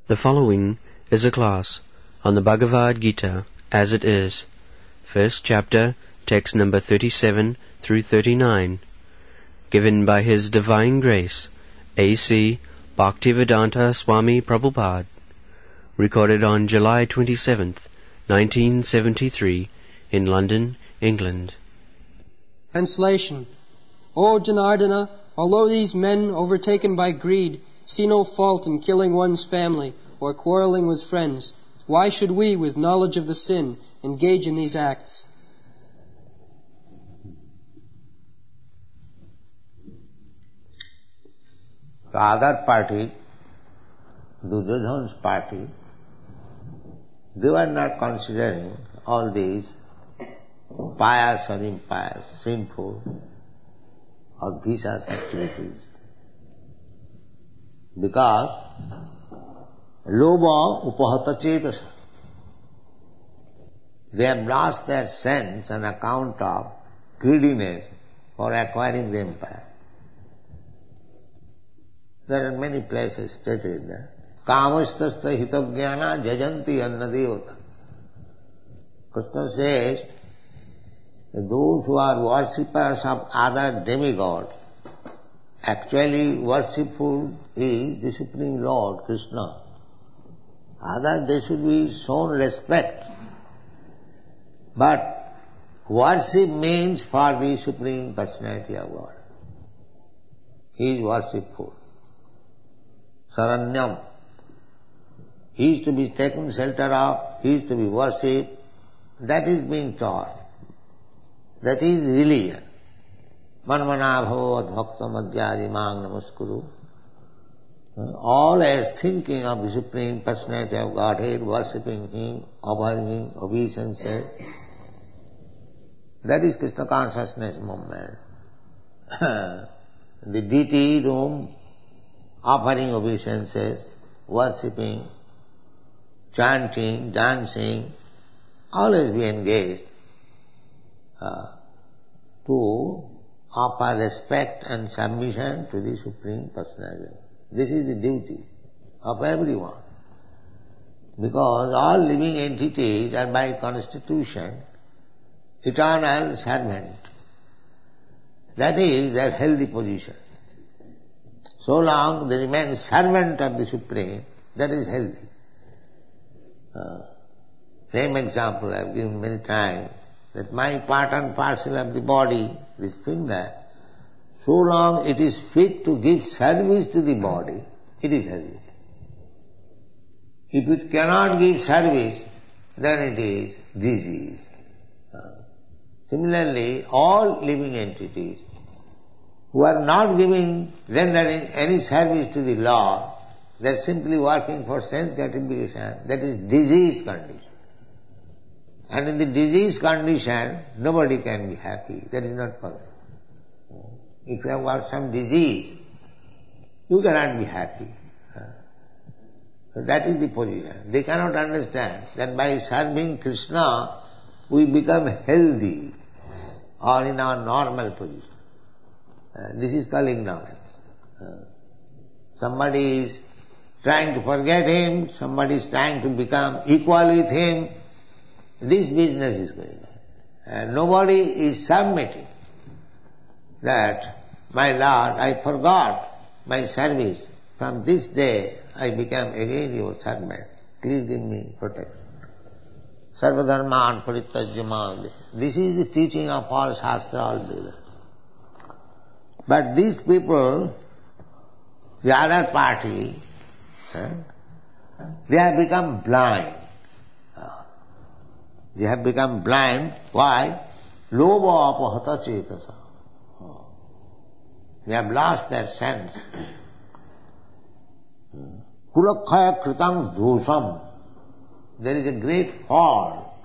The following is a class on the Bhagavad Gita as it is, first chapter, text number 37 through 39, given by His Divine Grace, A.C. Bhaktivedanta Swami Prabhupada, recorded on July 27th, 1973, in London, England. Translation. O Janardana, although these men overtaken by greed see no fault in killing one's family or quarreling with friends, why should we, with knowledge of the sin, engage in these acts? The other party, Duryodhana's party, they were not considering all these pious or impious, sinful or vicious activities. Because lobha upahata cetasa, they have lost their sense on account of greediness for acquiring the empire. There are many places stated there. Kamastasya hitavjnana jajanti annadevata. Krishna says that those who are worshippers of other demigods, actually worshipful is the Supreme Lord, Krishna. Others, they should be shown respect. But worship means for the Supreme Personality of God. He is worshipful. Saranyam. He is to be taken shelter of, he is to be worshipped. That is being taught. That is religion. Manmana bhavad bhakta madhyadi mang namaskuru. Always thinking of the Supreme Personality of Godhead, worshipping Him, offering Him obeisances. That is Krishna consciousness movement. The deity room, offering obeisances, worshipping, chanting, dancing, always be engaged to offer respect and submission to the Supreme Personality. This is the duty of everyone. Because all living entities are by constitution eternal servant. That is their healthy position. So long they remain servant of the Supreme, that is healthy. Same example I have given many times, that my part and parcel of the body, this finger, so long it is fit to give service to the body, it is healthy. If it cannot give service, then it is disease. Similarly, all living entities who are not rendering any service to the Lord, they are simply working for sense gratification, that is disease condition. And in the disease condition, nobody can be happy. That is not possible. If you have got some disease, you cannot be happy. So that is the position. They cannot understand that by serving Krishna, we become healthy or in our normal position. This is called ignorance. Somebody is trying to forget him, somebody is trying to become equal with him. This business is going on. And nobody is submitting that, my Lord, I forgot my service. From this day I become again your servant. Please give me protection. Sarvadharman parityajya mam. This is the teaching of all Shastra, all Vedas. But these people, the other party, they have become blind. They have become blind. Why? Lobha apahata cetasa. They have lost their sense. Kulakhaya kritam dosam. There is a great fall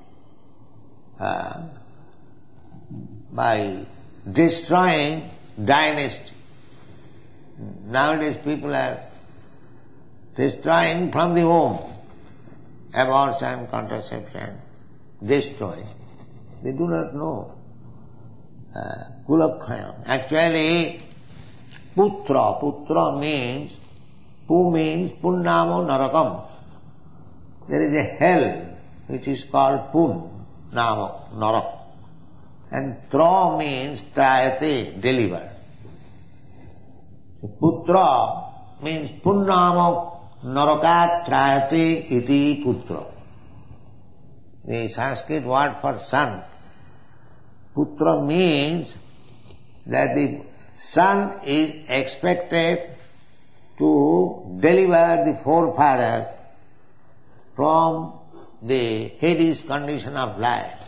by destroying dynasty. Nowadays people are destroying from the home. Abortion, contraception, destroying. They do not know. Kulakhaya. Actually, putra means Pu means punnamo narakam. There is a hell which is called pun, namo, narak. And tra means trayate, deliver. So putra means punnamo narakat trayate iti putra. The Sanskrit word for son. Putra means that the son is expected to deliver the forefathers from the Hades condition of life.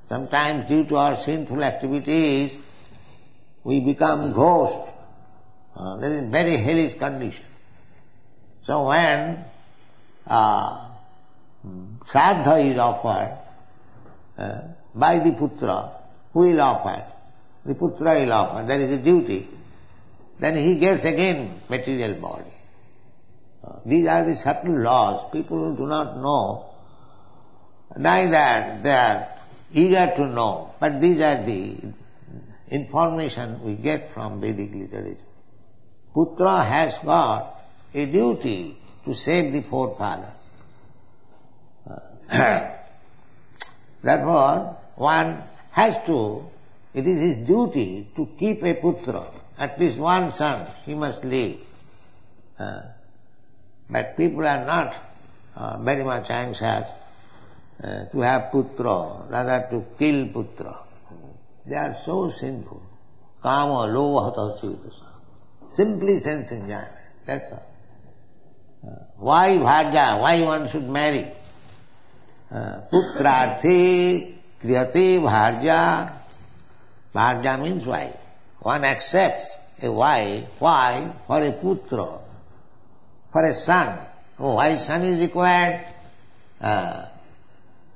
Sometimes due to our sinful activities, we become ghosts. That is very hellish condition. So when Shraddha is offered by the putra, who will offer? The putra will offer, that is the duty. Then he gets again material body. These are the subtle laws. People do not know, neither they are eager to know, but these are the information we get from Vedic literature. Putra has got a duty to save the forefathers. Therefore, one has to, it is his duty to keep a putra, at least one son, he must live. But people are not very much anxious to have putra, rather to kill putra. They are so sinful. Kama lovahata chitasa. Simply sense enjoyment, that's all. Why bharja? Why one should marry? Putrarthe kriyate bharja. Bharja means wife. One accepts a wife. Why? For a putra, for a son. Oh, why son is required? Putra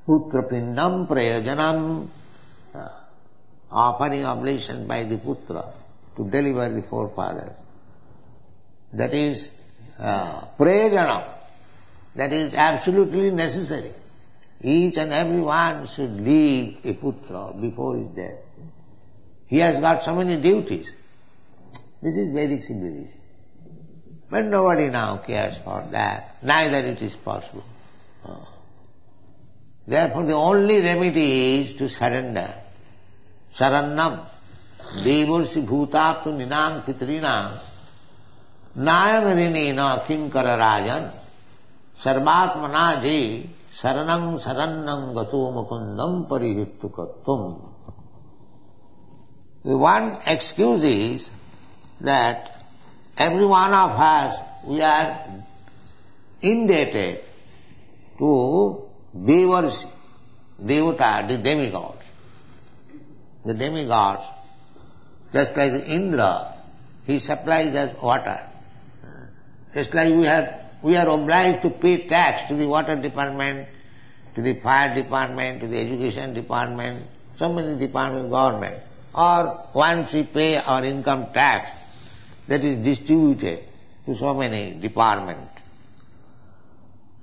pindam prayojanam. Offering oblation by the putra to deliver the forefathers. That is prayojanam. That is absolutely necessary. Each and every one should leave a putra before his death. He has got so many duties. This is Vedic civilization. But nobody now cares for that. Neither it is possible. Therefore the only remedy is to surrender. Sarannam. Devarsi bhutaptu ninang pitrinam. Nayangarinena kinkara rajan. Sarvatmana je saranam sarannam gato mukundam parihittukattum. The one excuse is that every one of us, we are indebted to Devarsi, Devata, the demigods. The demigods, just like Indra, he supplies us water. Just like we are obliged to pay tax to the water department, to the fire department, to the education department, so many departments of government. Or once we pay our income tax, that is distributed to so many departments.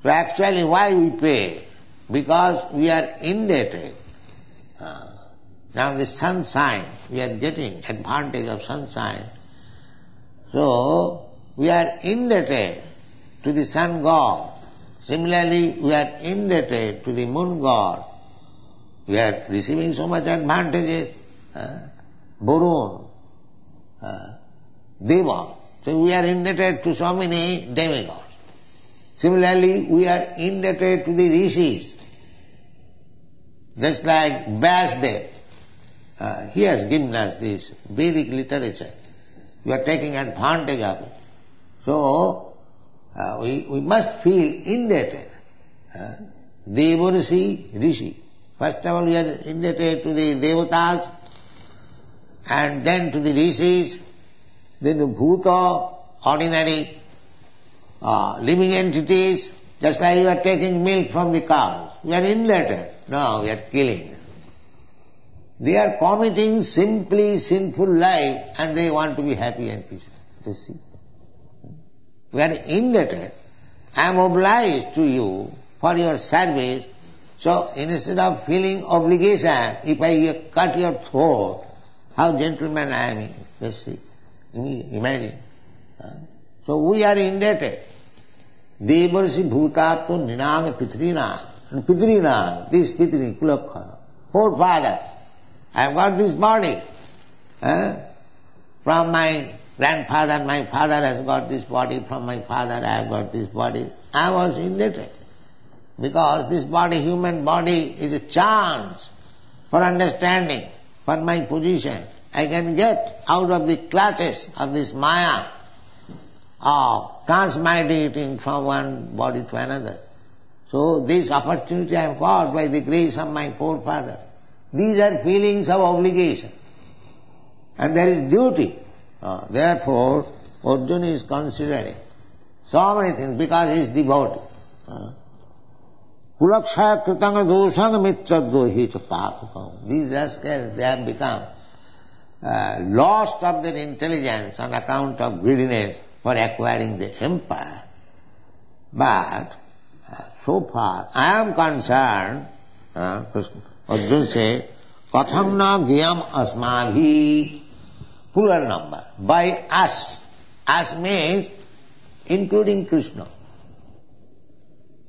So actually why we pay? Because we are indebted. Now the sunshine, we are getting advantage of sunshine. So we are indebted to the sun god. Similarly, we are indebted to the moon god. We are receiving so much advantages. Varun, Deva. So we are indebted to so many demigods. Similarly, we are indebted to the rishis. Just like Vyasdev, he has given us this Vedic literature. We are taking advantage of it. So, we must feel indebted. Devarsi, rishi. First of all, we are indebted to the devatas, and then to the rishis, then to bhuta, ordinary living entities, just like you are taking milk from the cows. We are indebted. No, we are killing them. They are committing simply sinful life and they want to be happy and peaceful. You see? We are indebted. I am obliged to you for your service. So instead of feeling obligation, if I cut your throat, how gentleman I am. You see? Imagine. So we are indebted. Devarsi bhutapto ninang pitrina. And pitrina, this pitri, kulakha, forefathers. I have got this body. From my grandfather, my father has got this body. From my father, I have got this body. I was indebted. Because this body, human body, is a chance for understanding, for my position. I can get out of the clutches of this maya of transmigrating from one body to another. So this opportunity I have got by the grace of my forefathers. These are feelings of obligation. And there is duty. Therefore, Arjuna is considering so many things because he is devotee. Kulakshaya kritanga dosanga mitradrohi chapapakam. These rascals, they have become lost of their intelligence on account of greediness for acquiring the empire. But so far, I am concerned, Arjuna says, katham na gyam asmabhi, plural number, by us. Us means including Krishna.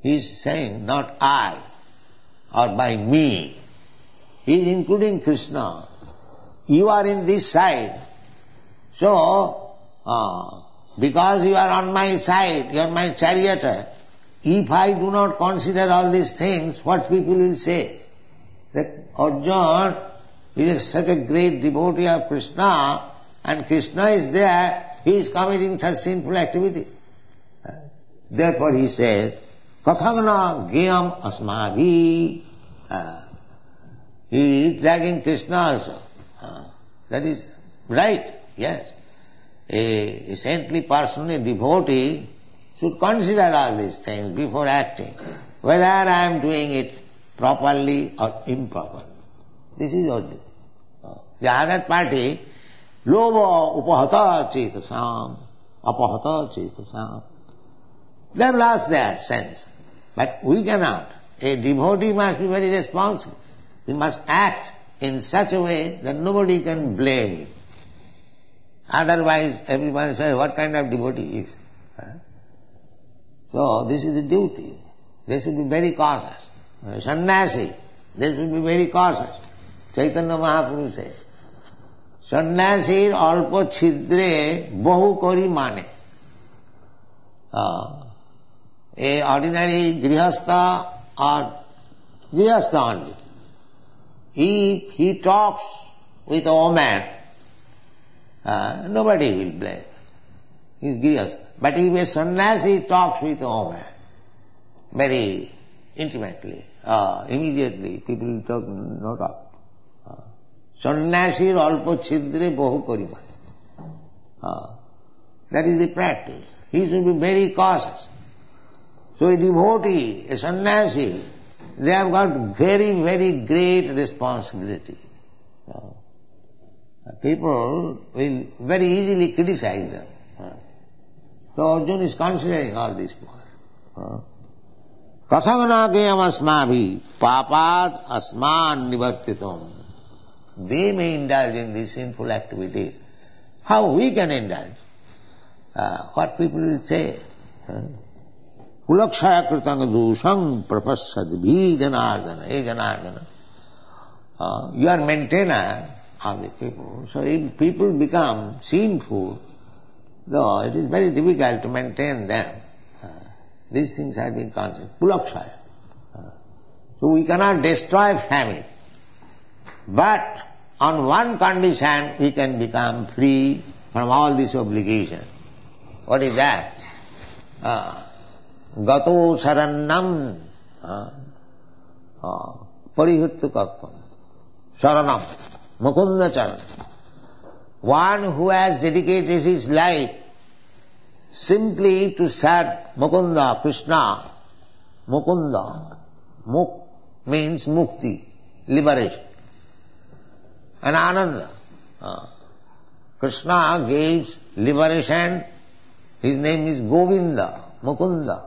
He is saying not I or by me. He is including Krishna. You are in this side. So, because you are on my side, you are my charioteer, if I do not consider all these things, what people will say? That Arjuna is such a great devotee of Krishna, and Krishna is there, he is committing such sinful activity. Therefore he says, Kathangana gyam asmabhi. He is dragging Krishna also. That is right, yes. A saintly person, a devotee, should consider all these things before acting, whether I am doing it properly or improperly. This is Arjuna. The other party, lova upahata chetasam, apahata chetasam. They have lost their sense. But we cannot. A devotee must be very responsible. He must act in such a way that nobody can blame him. Otherwise, everyone says, what kind of devotee is? So, this is the duty. They should be very cautious. Sannyasi, they should be very cautious. Chaitanya Mahaprabhu says, Sannyasir alpo chidre bahu kori mane. A ordinary grihastha or grihastha only, if he talks with a woman, nobody will blame. He is grihastha. But if a sannyasi talks with a woman very intimately, immediately people will talk, no talk. Sannyasir alpo chidre bahu kori mane. That is the practice. He should be very cautious. So a devotee, a sannyasi, they have got very, very great responsibility. People will very easily criticize them. So Arjuna is considering all these points. Kasangana kayam asmabhi papat asman nivartitam. They may indulge in these sinful activities. How we can indulge? What people will say? Kulakshaya kritanga dusang prapasadbhi janardana. Hey Janardana, you are maintainer of the people. So if people become sinful, though it is very difficult to maintain them, these things have been considered. Kulakshaya. So we cannot destroy family. But on one condition we can become free from all this obligation. What is that? Gato sarannam parihuttu kakvam. Saranam. Mukunda charan. One who has dedicated his life simply to serve Mukunda, Krishna. Mukunda. Muk means mukti, liberation. And Ananda. Krishna gives liberation. His name is Govinda, Mukunda.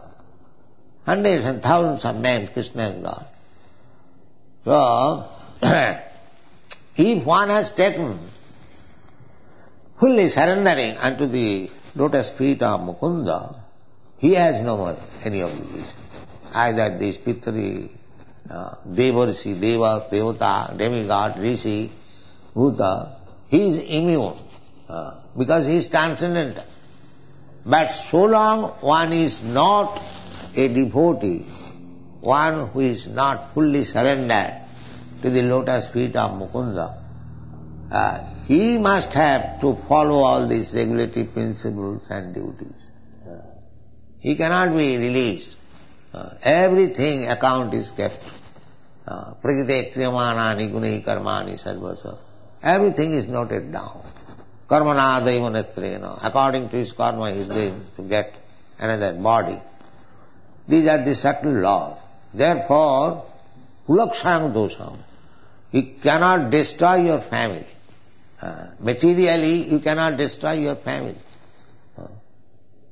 Hundreds and thousands of names Krishna has got. So, if one has taken fully surrendering unto the lotus feet of Mukunda, he has no more any obligation. Either this Pitri, Devarsi, Deva, Devata, demigod, Rishi, Bhuta, he is immune because he is transcendental. But so long one is not a devotee, one who is not fully surrendered to the lotus feet of Mukunda, he must have to follow all these regulatory principles and duties. He cannot be released. Everything account is kept. Prakite kriyamana niguni karmani sarvasa. Everything is noted down. Karmana daivanetrena. According to his karma he is going to get another body. These are the subtle laws. Therefore, kulakshang dosam. You cannot destroy your family. Materially, you cannot destroy your family.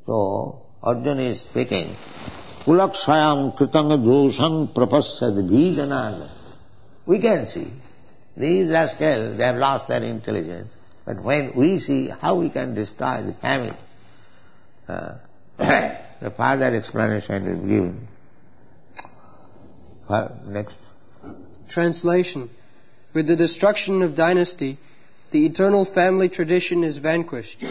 So, Arjuna is speaking, kulakshayam kritanga dosham prapassad bhijanada. We can see, these rascals, they have lost their intelligence. But when we see how we can destroy the family, the further explanation is given. Next. Translation. With the destruction of dynasty, the eternal family tradition is vanquished,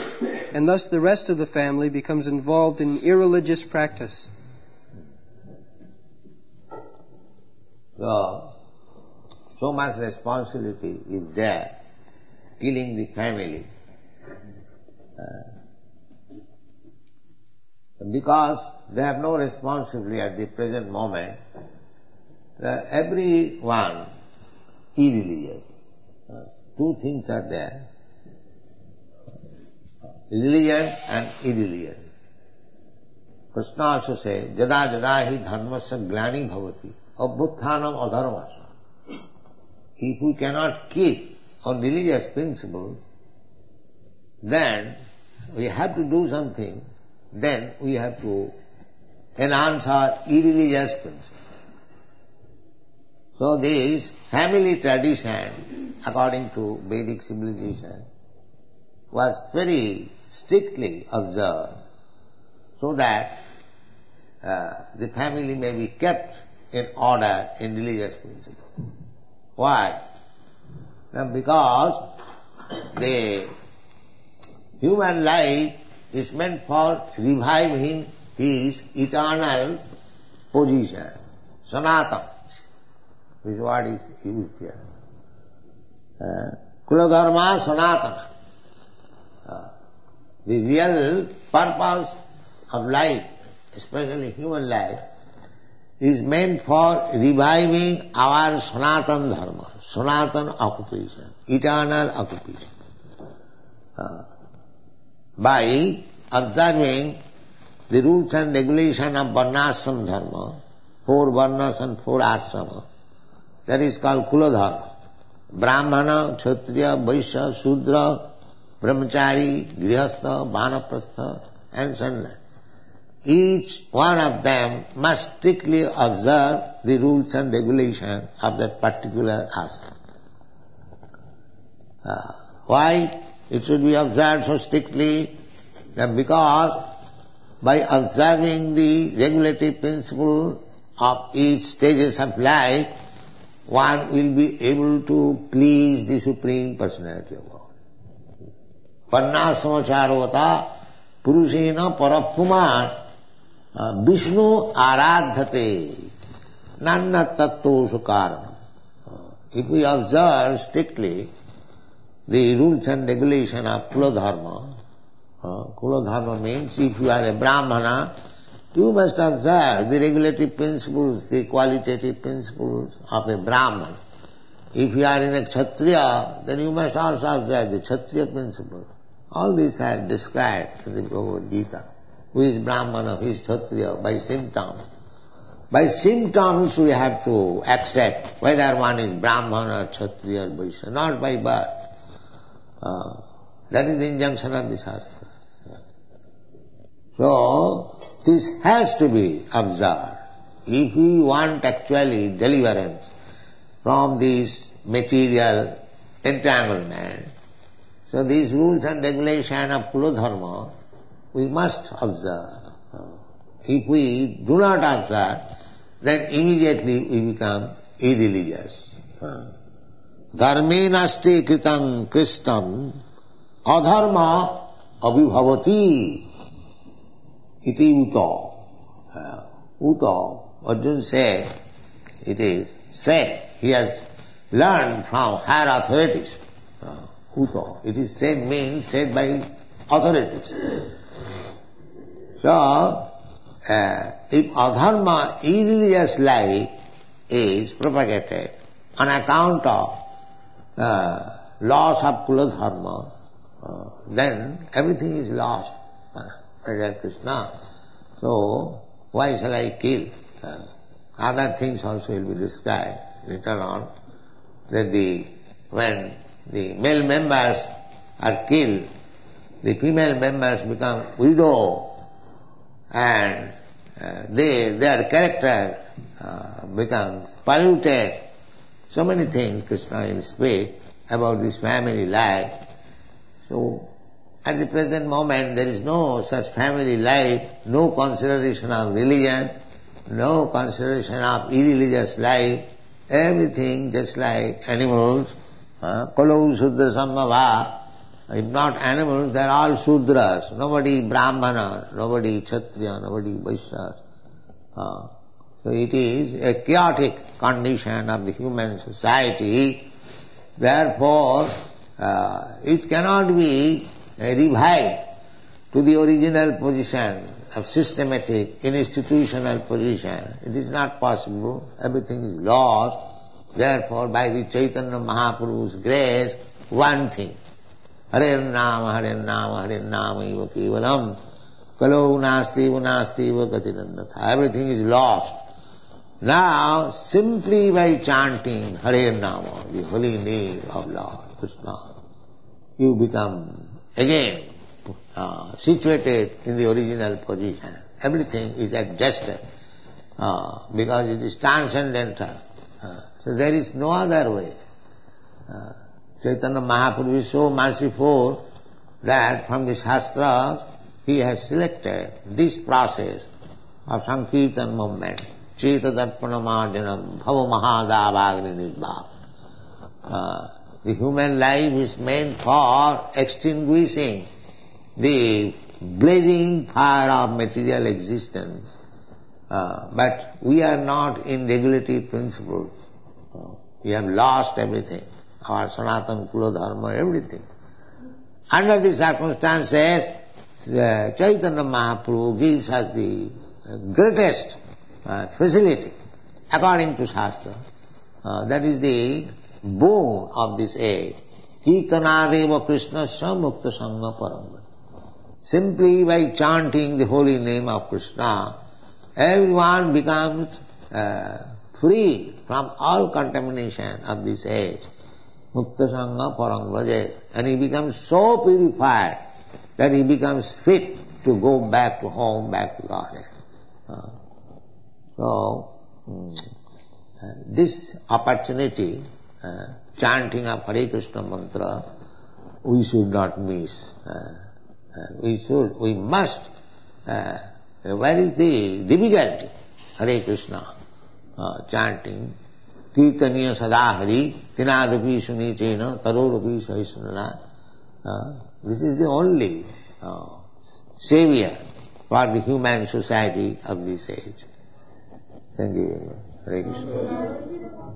and thus the rest of the family becomes involved in irreligious practice. So much responsibility is there, killing the family. Because they have no responsibility at the present moment, everyone irreligious. Two things are there, religion and irreligion. Krishna also says, jada jada hi dharmasya glani bhavati abhutthanam adharmasya. If we cannot keep on religious principles, then we have to do something, then we have to enhance our irreligious principles. So this family tradition, according to Vedic civilization, was very strictly observed so that the family may be kept in order in religious principle. Why? Because the human life is meant for reviving his eternal position. Sanatana. This word is used here. Kuladharma sanatana. The real purpose of life, especially human life, is meant for reviving our Sanatan Dharma, Sanatan occupation, eternal occupation. By observing the rules and regulation of Varnashram Dharma, 4 Varnas and 4 Ashrama, that is called Kuladharma. Brahmana, Kshatriya, Vaishya, Shudra, Brahmachari, Grihastha, Vanaprastha and Sannyas. Each one of them must strictly observe the rules and regulation of that particular ashram. Why it should be observed so strictly? Because by observing the regulatory principle of each stages of life, one will be able to please the Supreme Personality of God. Varnasramacharvata purushena parapuman Vishnu aradhate nanna tattva sukaranam. If we observe strictly the rules and regulation of Kuladharma means if you are a Brahmana, you must observe the regulatory principles, the qualitative principles of a Brahman. If you are in a Kshatriya, then you must also observe the Kshatriya principle. All these are described in the Bhagavad Gita. Who is Brahmana, who is Kshatriya, by symptoms. By symptoms we have to accept whether one is Brahmana or Kshatriya or Vaishya, not by birth. That is the injunction of the Shastra. So, this has to be observed. If we want actually deliverance from this material entanglement, so these rules and regulation of Kuladharma we must observe. If we do not observe, then immediately we become irreligious. Dharme nasti kritam kristam adharma abhibhavati iti uta. Uta, Arjuna said, it is said, he has learned from higher authorities. Uta, it is said means said by authorities. So, if adharma, irreligious life is propagated on account of loss of kula dharma, then everything is lost. Krishna. So, why shall I kill? Other things also will be described later on, that when the male members are killed, the female members become widow, and their character becomes polluted. So many things Krishna will speak about this family life. So, at the present moment there is no such family life, no consideration of religion, no consideration of irreligious life, everything just like animals. Kalau Shudra Sambhava. If not animals, they are all Shudras. Nobody Brahmana, nobody Kshatriya, nobody Vaishya. So it is a chaotic condition of the human society. Therefore, it cannot be revived to the original position of systematic, institutional position. It is not possible. Everything is lost. Therefore, by the Chaitanya Mahaprabhu's grace, one thing. Hare Nama Iva Kevalam Kalau Nasti Iva Gatirannatha. Everything is lost. Now, simply by chanting Hare Nama, the holy name of Lord Krishna, you become again situated in the original position. Everything is adjusted because it is transcendental. So there is no other way. Chaitanya Mahaprabhu is so merciful that from the Shastras he has selected this process of Sankirtan movement. Cheta Darpanamarjanam Bhava Mahadavagni Nirbhav. The human life is meant for extinguishing the blazing fire of material existence. But we are not in regulative principles. We have lost everything. Our Sanatana Kula Dharma, everything. Under these circumstances, Chaitanya Mahaprabhu gives us the greatest facility, according to Shastra. That is the boon of this age. Kirtanadeva Krishnasya Mukta Sangha Param. Simply by chanting the holy name of Krishna, everyone becomes free from all contamination of this age. Mukta Sangha Parang Vraje. And he becomes so purified that he becomes fit to go back to home, back to Godhead. This opportunity, chanting of Hare Krishna mantra, we should not miss. We must. Where is the difficulty? Hare Krishna, chanting. Kirtaniya sadahari, tinadapi sunichena, tarorapi sahisnana. This is the only savior for the human society of this age. Thank you very much. Hare Krishna.